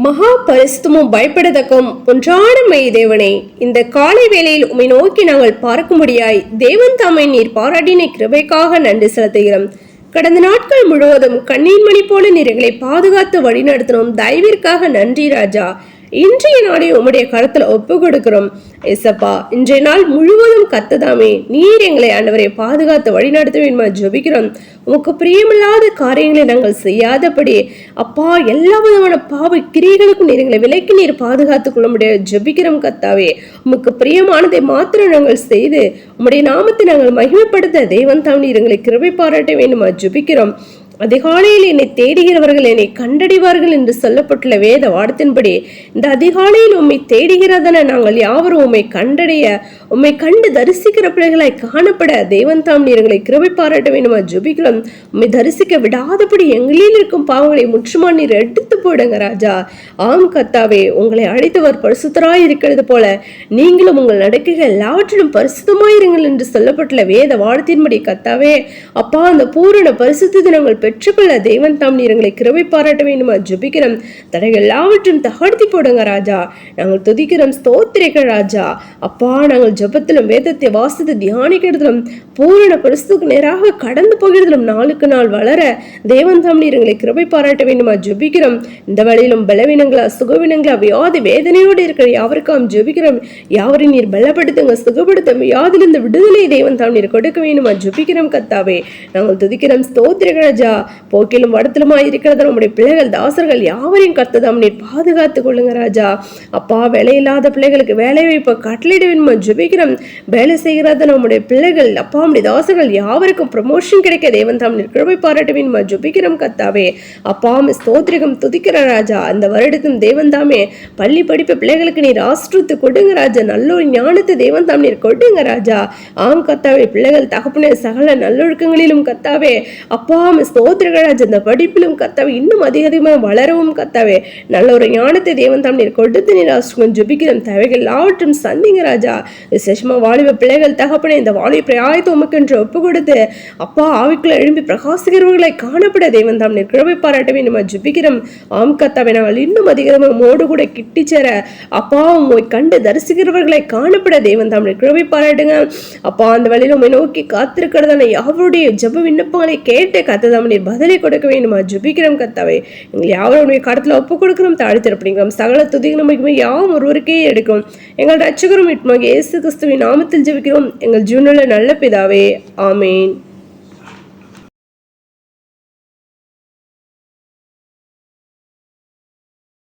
மகா பரிசுத்தமும் பயப்படத்தக்கும் ஒன்றான மெய் தேவனே, இந்த காலை வேளையில் உம்மை நோக்கி நாங்கள் பார்க்கும்படியாய் தேவன் தாமை நீர் பாராட்டின கிருபைக்காக நன்றி செலுத்துகிறோம். கடந்த நாட்கள் முழுவதும் கண்ணீர் மணி போல நீர் எங்களை பாதுகாத்து வழிநடத்தினோம். தயவிற்காக நன்றி ராஜா. இன்றைய நாளை உம்முடைய கருத்துல ஒப்பு கொடுக்கிறோம் ஏசப்பா. இன்றைய நாள் முழுவதும் கத்ததாமே நீர் எங்களை ஆண்டவரை பாதுகாத்து வழிநடத்த வேண்டுமா ஜெபிக்கிறோம். உமக்கு பிரியமில்லாத காரியங்களை நாங்கள் செய்யாதபடி அப்பா எல்லா விதமான பாவ கிரியைகளுக்கும் நீர் எங்களை விலைக்கு நீர் பாதுகாத்துக் கொள்ள முடியாது ஜெபிக்கிறோம் கத்தாவே. உமக்கு பிரியமானதை மாத்திரம் நாங்கள் செய்து உம்முடைய நாமத்தை நாங்கள் மகிமைப்படுத்த தேவன் தாம் நீர் எங்களை கிருபை பாராட்ட வேண்டுமா ஜெபிக்கிறோம். அதிகாலையில் என்னை தேடுகிறவர்கள் என்னை கண்டடைவார்கள் என்று சொல்லப்பட்டுள்ள வேத வார்த்தையின்படி இந்த அதிகாலையில் உம்மை தேடுகிறதன நாங்கள் யாவரும் உம்மை கண்டடைய உம்மை கண்டு தரிசிக்கிற பிள்ளைகளாய் காணப்பட தேவன் தாம் நீர் எங்களை கிருபை பாராட்ட வேண்டுமா ஜெபிக்கிறோம். உம்மை தரிசிக்க விடாதபடி எங்களில் இருக்கும் பாவங்களை முற்றுமா நீர் எடுத்து போடுங்க ராஜா. ஆம் கத்தாவே, உங்களை அழைத்தவர் பரிசுத்தராய் இருக்கிறது போல நீங்களும் உங்கள் நடக்கைகள் எல்லாவற்றிலும் பரிசுத்தமாயிருங்கள் என்று சொல்லப்பட்டுள்ள வேத வார்த்தையின்படி கத்தாவே அப்பா, அந்த பூரண பரிசுத்தத்தை நாங்கள் பெற்றுக்கொள்ள தேவன் தாம் நீர் எங்களை கிருபை பாராட்ட வேண்டுமா ஜெபிக்கிறோம். தடைகள் எல்லாவற்றும் தகர்த்தி போடுங்க ராஜா. நாங்கள் துதிக்கிறோம், ஸ்தோத்திரிக்கிற ராஜா. அப்பா, நாங்கள் ஜெபத்திலும் வேதத்தை வாசித்து தியானிக்கிறதிலும் பூரண பரிசுத்துக்கு நேராக கடந்து போகிறதிலும் நாளுக்கு நாள் வளர தேவன் தாம் நீர் எங்களை கிருபை பாராட்ட வேண்டுமா ஜெபிக்கிறோம். இந்த வழியிலும் பலவீனங்களா சுகவீனங்களா வியாதி வேதனையோடு இருக்கிற யாவருக்காம் ஜெபிக்கிறோம். யாவரையும் நீர் பலப்படுத்துங்க, சுகப்படுத்த வியாதிலிருந்து விடுதலை தேவன் தாம் நீர் கொடுக்க வேண்டுமா ஜெபிக்கிறோம் கத்தாவே. நாங்கள் துதிக்கிறோம், ஸ்தோத்திரிக்கிற ராஜா. போக்கிலும் வடத்திலுமாய் இருக்கிறத நம்முடைய பிள்ளைகள் தாசர்கள் யாவரையும் கர்த்ததாம் நீர் பாதுகாத்துக் கொள்ளுங்க ராஜா. அப்பா, வேலை இல்லாத பிள்ளைகளுக்கு வேலை வைப்ப கட்டளையிட வேணுமா ஜெபிக்கிறோம். வேலை செய்கிறத நம்முடைய பிள்ளைகள் அப்பா நம்முடைய தாசர்கள் யாவருக்கும் ப்ரமோஷன் கிடைக்க தேவன் தாம் நீர் கிருபை பாராட்ட வேணுமா ஜெபிக்கிறோம் கத்தாவே. அப்பா, ஸ்தோத்திரிகம் துதிக்கிற ராஜா. அந்த வருடத்தின் தேவன் தாமே பள்ளி படிப்பு பிள்ளைகளுக்கு நீர் ஆசிரியத்து கொடுங்க ராஜா. நல்ல ஒரு ஞானத்தை தேவன் தாம் நீர் கொடுங்க ராஜா. ஆம் கத்தாவே, பிள்ளைகள் தகப்பனே சகல நல்லொழுக்கங்களிலும் கத்தாவே அப்பா ஸ்தோத்திரராஜ் அந்த படிப்பிலும் கத்தாவே இன்னும் அதிகமாக வளரவும் கத்தாவே நல்ல ஒரு ஞானத்தை தேவன் தாம் நீர் கொடுத்து நீர் ஆசிரியர் ஜெபிக்கிறோம். தேவைகள் எல்லாவற்றும் சந்திங்க ராஜா. விசேஷமா வாலிப பிள்ளைகள் தகப்பனே இந்த வாலிப பிரயாயத்தை உமக்கு என்று ஒப்பு கொடுத்து அப்பா ஆவிக்குள்ள எழும்பி பிரகாசிக்கிறவர்களை காணப்பட தேவன் தாம் நீர் கிருபை பாராட்ட வேண்டுமா ஜெபிக்கிறோம். ஆம் கத்தாவே, நாங்கள் இன்னும் அதிகமாக மோடு கூட கிட்டி சேர அப்பா உம்மை கண்டு தரிசிக்கிறவர்களை காணப்பட தேவன் தாம் நீர் கிருபை பாராட்டுங்க. அப்பா, அந்த வழியில் உம்மை நோக்கி காத்திருக்கிறதான யாவருடைய ஜெப விண்ணப்பங்களை கேட்டு கத்ததாம் நீர் பதிலை கொடுக்க வேண்டுமா ஜெபிக்கிறோம் கத்தாவே. எங்கள் யாவருடைய கருத்துல ஒப்பு கொடுக்கிறோம், தாழ்த்திருப்பீங்க. சகல துதிகளும் யாவும் ஒருவருக்கே எடுக்கும். எங்கள் ரட்சகரும் இயேசு கிறிஸ்துவின் நாமத்தில் ஜெபிக்கிறோம் எங்கள் ஜீவனுள்ள நல்ல பிதாவே, ஆமேன்.